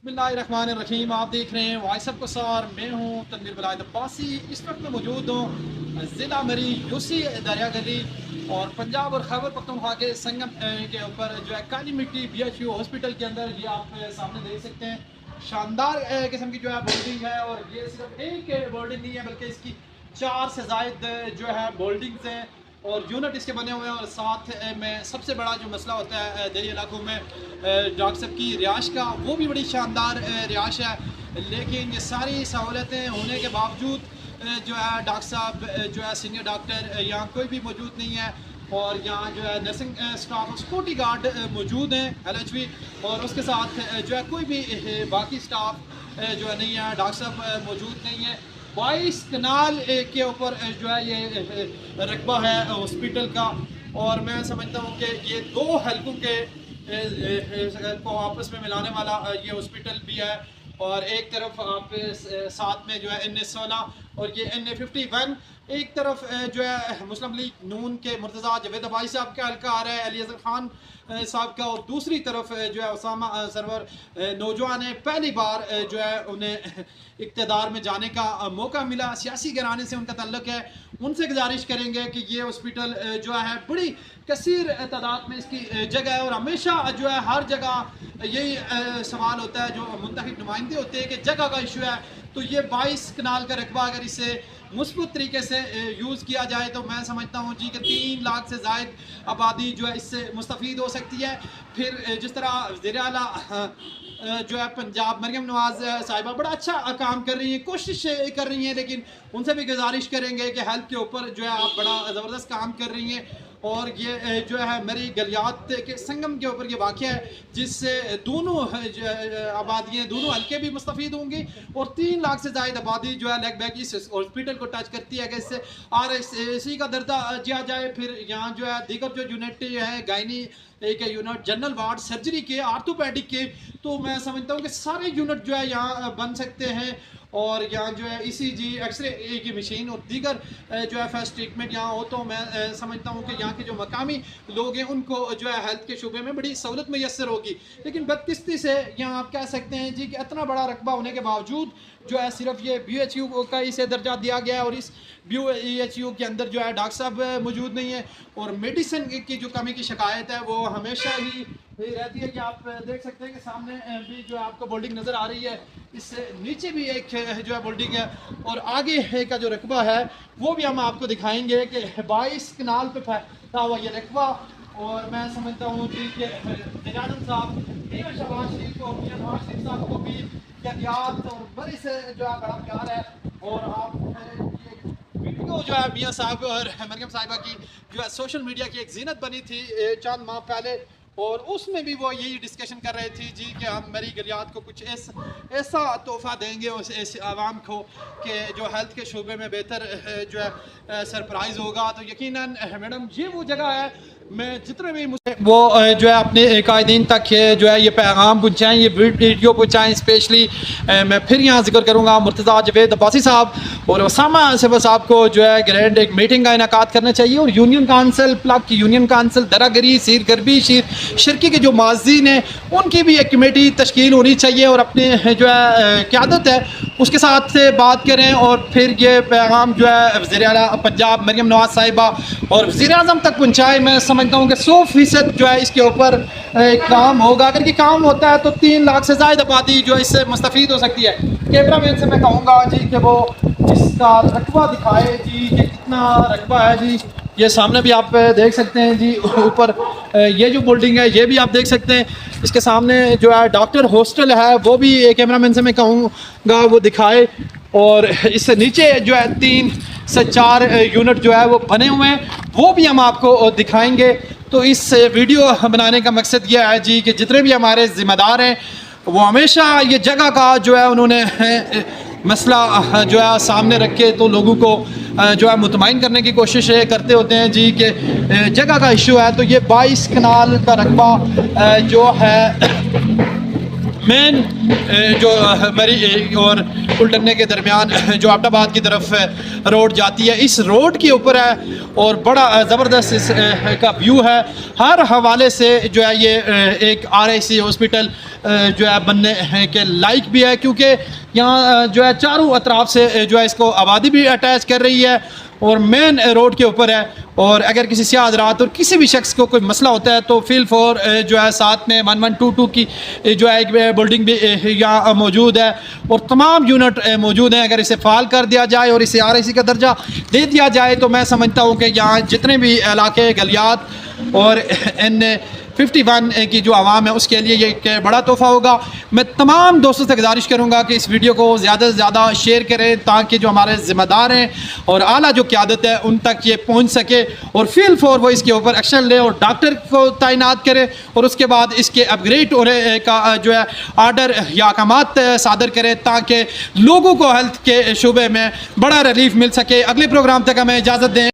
बिस्मिल्लाहिर्रहमानिर्रहीम। आप देख रहे हैं वॉइस ऑफ कसार। मैं हूँ तनवीर वलायत अब्बासी। इस वक्त मैं मौजूद हूँ ज़िला मरी यूसी दरिया गली और पंजाब और खैबर पख्तूनख्वा के संगम के ऊपर जो है काली मिट्टी BHU हॉस्पिटल के अंदर। ये आप सामने देख सकते हैं, शानदार किस्म की जो है बोल्डिंग है। और ये सिर्फ एक बोल्डिंग नहीं है बल्कि इसकी 4 से ज़ायद जो है बोल्डिंग्स हैं और यूनिट इसके बने हुए हैं। और साथ में सबसे बड़ा जो मसला होता है दरिया इलाकों में डॉक्टर साहब की रिहाइश का, वो भी बड़ी शानदार रिहाइश है। लेकिन ये सारी सहूलतें होने के बावजूद जो है डॉक्टर साहब जो है सीनियर डॉक्टर यहाँ कोई भी मौजूद नहीं है। और यहाँ जो है नर्सिंग स्टाफ और सिक्योरिटी गार्ड मौजूद हैं LHV, और उसके साथ जो है कोई भी बाकी स्टाफ जो है नहीं है। डॉक्टर साहब मौजूद नहीं है। 22 कनाल के ऊपर जो है ये रकबा है हॉस्पिटल का। और मैं समझता हूँ कि ये दो हलकों के को आपस में मिलाने वाला ये हॉस्पिटल भी है। और एक तरफ आप साथ में जो है NA-16 और ये NA-51, एक तरफ जो है मुस्लिम लीग नून के मुर्तज़ा जावेद अबाई साहब का हल्का आ रहा है, अली अजहर खान साहब का। और दूसरी तरफ जो है उसामा सरवर नौजवान है, पहली बार जो है उन्हें इक़्तिदार में जाने का मौका मिला, सियासी घराने से उनका ताल्लुक़ है। उनसे गुजारिश करेंगे कि ये हॉस्पिटल जो है बड़ी कसीर तादाद में इसकी जगह है। और हमेशा जो है हर जगह यही सवाल होता है जो मुंतखब नुमाइंदे होते हैं कि जगह का इशू है। तो ये 22 कनाल का रकबा अगर इसे मुस्बत तरीके से यूज़ किया जाए तो मैं समझता हूँ जी कि 3 लाख से ज़ायद आबादी जो है इससे मुस्तफ़ीद हो सकती है। फिर जिस तरह वज़ीर आला जो है पंजाब मरियम नवाज़ साहिबा बड़ा अच्छा काम कर रही हैं, कोशिश कर रही हैं, लेकिन उनसे भी गुजारिश करेंगे कि हेल्थ के ऊपर जो है आप बड़ा ज़बरदस्त काम कर रही हैं। और ये जो है मेरी गलियात के संगम के ऊपर ये वाक़या है जिससे दोनों आबादियाँ, दोनों हल्के भी मुस्तफ़ीद होंगी। और 3 लाख से ज़ायद आबादी जो है लेग बैक इस हॉस्पिटल को टच करती है कि इससे RSC का दर्जा दिया जाए। फिर यहाँ जो है दीगर जो यूनिट है गायनी एक यूनिट, जनरल वार्ड, सर्जरी के, आर्थोपैडिक के, तो मैं समझता हूँ कि सारे यूनिट जो है यहाँ बन सकते हैं। और यहाँ जो है ECG, एक्सरे की मशीन और दीगर जो है फर्स्ट ट्रीटमेंट यहाँ हो, तो मैं समझता हूँ कि यहाँ के जो मकामी लोग हैं उनको जो है हेल्थ के शूबे में बड़ी सहूलत मैसर होगी। लेकिन बदकिस्ती से यहाँ आप कह सकते हैं जी कि इतना बड़ा रकबा होने के बावजूद जो है सिर्फ ये BHU का इसे दर्जा दिया गया है। और इस BHU के अंदर जो है डॉक्टर साहब मौजूद नहीं है। और मेडिसिन की जो कमी की शिकायत है वो हमेशा ही रहती है कि आप देख सकते हैं कि सामने भी जो है आपको बोल्डिंग नज़र आ रही है, इससे नीचे भी एक जो है बोल्डिंग है। और आगे का जो रकबा है वो भी हम आपको दिखाएंगे कि 22 कनाल पे फैला हुआ ये रकबा। और मैं समझता हूँ जी कि निजाम साहब, शहबाज शरीफ को, नवाज शरीफ साहब को भी याद और बड़ी से जो है बड़ा प्यार है। और आप वीडियो जो है मियाँ साहब और मरियम साहिबा की जो है सोशल मीडिया की एक जीनत बनी थी चंद माह पहले, और उसमें भी वो यही डिस्कशन कर रहे थे जी कि हम मेरी गलियात को कुछ ऐसा तोहफा देंगे उस आवाम को कि जो हेल्थ के शोबे में बेहतर जो है सरप्राइज़ होगा। तो यकीनन मैडम ये वो जगह है, मैं जितने भी मुझे वो जो है अपने कायदीन तक जो है ये पैगाम पहुँचाएँ, ये वीडियो पहुँचाएँ। स्पेशली मैं फिर यहाँ जिक्र करूँगा मुर्तज़ा जावेद अब्बासी साहब और उसामा सरवर साहब को जो है ग्रैंड एक मीटिंग का इनेकाद करना चाहिए। और यूनियन काउंसिल, प्लग की यूनियन काउंसिल, दरागरी, सीर गरबी, शिरकी के जो माजीन हैं उनकी भी एक कमेटी तश्कील होनी चाहिए। और अपने जो है क़यादत है उसके साथ से बात करें और फिर ये पैगाम जो है वज़ीर आला पंजाब मरियम नवाज़ साहिबा और वज़ीर आज़म तक पहुँचाए। मैं समझता हूँ कि 100% जो है इसके ऊपर काम होगा। अगर ये काम होता है तो 3 लाख से ज़ायद आबादी जो है इससे मुस्तफ़ीद हो सकती है। कैमरा मैन से मैं कहूँगा जी कि वो इसका रकबा दिखाए जी कि कितना रकबा है जी। ये सामने भी आप देख सकते हैं जी, ऊपर ये जो बिल्डिंग है ये भी आप देख सकते हैं। इसके सामने जो है डॉक्टर हॉस्टल है वो भी कैमरा मैन से मैं कहूँगा वो दिखाए। और इससे नीचे जो है 3 से 4 यूनिट जो है वो बने हुए हैं, वो भी हम आपको दिखाएंगे। तो इस वीडियो बनाने का मकसद ये है जी कि जितने भी हमारे ज़िम्मेदार हैं वो हमेशा ये जगह का जो है उन्होंने मसला जो है सामने रख के तो लोगों को जो है मुतमईन करने की कोशिश करते होते हैं जी कि जगह का इशू है। तो ये 22 कनाल का रकबा जो है मेन जो मरी और उल्टने के दरमियान जो अब्टाबाद की तरफ रोड जाती है, इस रोड के ऊपर है और बड़ा ज़बरदस्त इस का व्यू है। हर हवाले से जो है ये एक RIC हॉस्पिटल जो है बनने के लायक भी है, क्योंकि यहाँ जो है चारों अतराफ से जो है इसको आबादी भी अटैच कर रही है और मेन रोड के ऊपर है। और अगर किसी सियाह हज़रात और किसी भी शख्स को कोई मसला होता है तो फील फॉर जो है साथ में 1122 की जो है एक बिल्डिंग भी यहाँ मौजूद है और तमाम यूनिट मौजूद हैं। अगर इसे फ़ाल कर दिया जाए और इसे RIC का दर्जा दे दिया जाए तो मैं समझता हूँ कि यहाँ जितने भी इलाके गलियात और N51 की जो आवाम है उसके लिए ये एक बड़ा तोहफ़ा होगा। मैं तमाम दोस्तों से गुजारिश करूँगा कि इस वीडियो को ज़्यादा से ज़्यादा शेयर करें ताकि जो हमारे ज़िम्मेदार हैं और आला जो क़यादत है उन तक ये पहुँच सके और फील फॉर वो इसके ऊपर एक्शन ले और डॉक्टर को तैनात करें और उसके बाद इसके अपग्रेड होने का जो है आर्डर या अहकामात सादर करें ताकि लोगों को हेल्थ के शूबे में बड़ा रिलीफ मिल सके। अगले प्रोग्राम तक हमें इजाज़त दें।